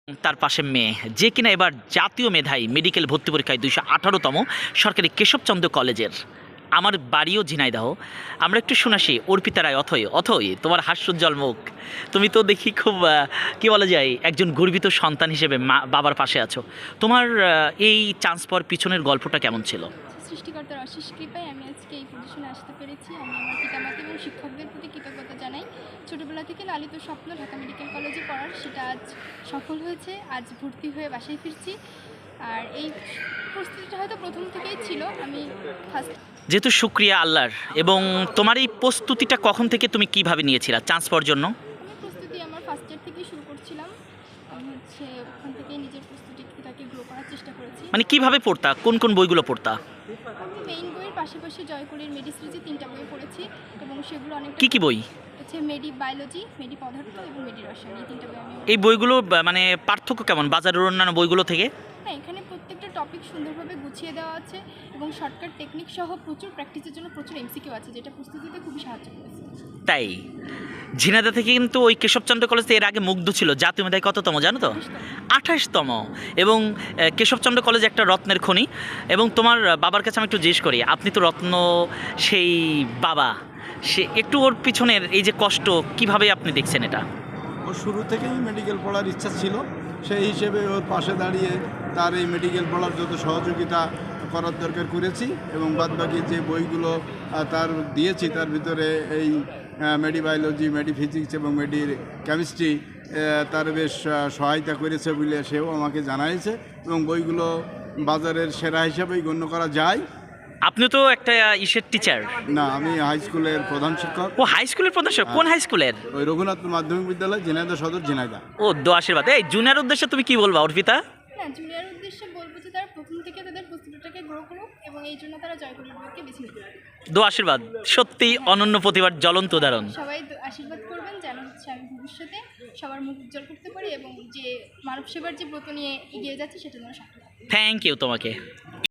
তার পাশে মেয়ে, যে কিনা এবার জাতীয় মেধায় মেডিকেল ভর্তি পরীক্ষায় 218তম সরকারি কেশবচন্দ্র কলেজের। আমার বাড়িও ঝিনাইদহ। আমরা একটু শুনাসি অর্পিতা রায় অথই তোমার হাস্যোজ্জ্বল মুখ। তুমি তো দেখি খুব কি বলা যায় একজন গর্বিত সন্তান হিসেবে বাবার পাশে আছো। তোমার এই চান্স পাওয়ার পিছনের গল্পটা কেমন ছিল? সৃষ্টিকর্তার অশেষ কৃপায় আমি আজকে এই পজিশনে আসতে পেরেছি। আমি আমার পিতামাতা এবং শিক্ষকদের প্রতি কৃতজ্ঞতা জানাই। ছোটোবেলা থেকে লালিত স্বপ্ন ঢাকা মেডিকেল কলেজে পড়ার, সেটা আজ সফল হয়েছে। আজ ভর্তি হয়ে বাসায় ফিরছি। আর এই প্রস্তুতিটা হয়তো প্রথম থেকেই ছিল। আমি যেহেতু শুক্রিয়া আল্লাহর, এবং তোমার এই প্রস্তুতিটা কখন থেকে তুমি কিভাবে নিয়েছিলা চান্স পাওয়ার জন্য? আমি প্রস্তুতি আমার ফার্স্ট ইয়ার থেকেই শুরু করছিলাম। আমি ওখান থেকেই নিজের প্রস্তুতিটাকে গ্রো করার চেষ্টা করেছি। মানে কিভাবে পড়তা, কোন কোন বইগুলো পড়তা? আমি মেইন বইয়ের পাশাপাশি জয়কুলির মেডি সিরিজে 3টা বই পড়েছি এবং সেগুলো অনেক কি বই? হচ্ছে মেডি বায়োলজি, মেডি পদার্থ এবং মেডি রসায়ন। এই 3টা বই আমি। এই বইগুলো মানে পার্থক্য কেমন বাজারের অন্যান্য বইগুলো থেকে? হ্যাঁ, এখানে প্রত্যেকটা টপিক সুন্দরভাবে গুছিয়ে দেওয়া আছে এবং শর্টকাট টেকনিক সহ প্রচুর প্র্যাকটিসের জন্য প্রচুর এমসিকিউ আছে, যেটা প্রস্তুতিতে খুবই সাহায্য করেছে। তাই ঝিনাইদহ থেকে কিন্তু ওই কেশবচন্দ্র কলেজ এর আগে মুগ্ধ ছিল। জাতীয় মেধায় কততম জানো তো? 28তম। এবং কেশবচন্দ্র কলেজ একটা রত্নের খনি। এবং তোমার বাবার কাছে আমি একটু জিজ্ঞেস করি, আপনি তো রত্ন সেই বাবা, সে একটু ওর পিছনের এই যে কষ্ট কিভাবে আপনি দেখছেন এটা? ও শুরু থেকেই মেডিকেল পড়ার ইচ্ছা ছিল, সেই হিসেবে ওর পাশে দাঁড়িয়ে তার এই মেডিকেল পড়ার যত সহযোগিতা করার দরকার করেছি এবং বাদবাকি যে বইগুলো তার দিয়েছি তার ভিতরে এই মেডি বায়োলজি, মেডি ফিজিক্স এবং মেডি কেমিস্ট্রি তার বেশ সহায়তা করেছে বলে সেও আমাকে জানাইছে এবং বইগুলো বাজারের সেরা হিসাবেই গণ্য করা যায়। আপনি তো একটা ইসের টিচার না, আমি হাই স্কুলের প্রধান শিক্ষক। ও হাই স্কুলের প্রধান শিক্ষক? কোন হাই স্কুলের? ওই রঘুনাথ মাধ্যমিক বিদ্যালয়, ঝিনাইদহ সদর, ঝিনাইদহ। ও দো আশীর্বাদ। এই জুনিয়র উদ্দেশ্যে তুমি কি বলবা অর্পিতা? না, জুনিয়র উদ্দেশ্যে বলবো যে তারা প্রথম থেকে তাদের প্রস্তুতিটাকে গ্রো করুক এবং এই জন্য তারা জয়কুলির বইকে বেছে নিতে পারে। দো আশীর্বাদ সত্যি অনন্য প্রতিভার জ্বলন্ত উদাহরণ। সবাই আশীর্বাদ করবেন যেন আমি ভবিষ্যতে সবার মুখ উজ্জ্বল করতে পারি এবং যে মানব সেবার যে ব্রত নিয়ে এগিয়ে যাচ্ছে সেটা যেন সফল হয়। থ্যাংক ইউ তোমাকে।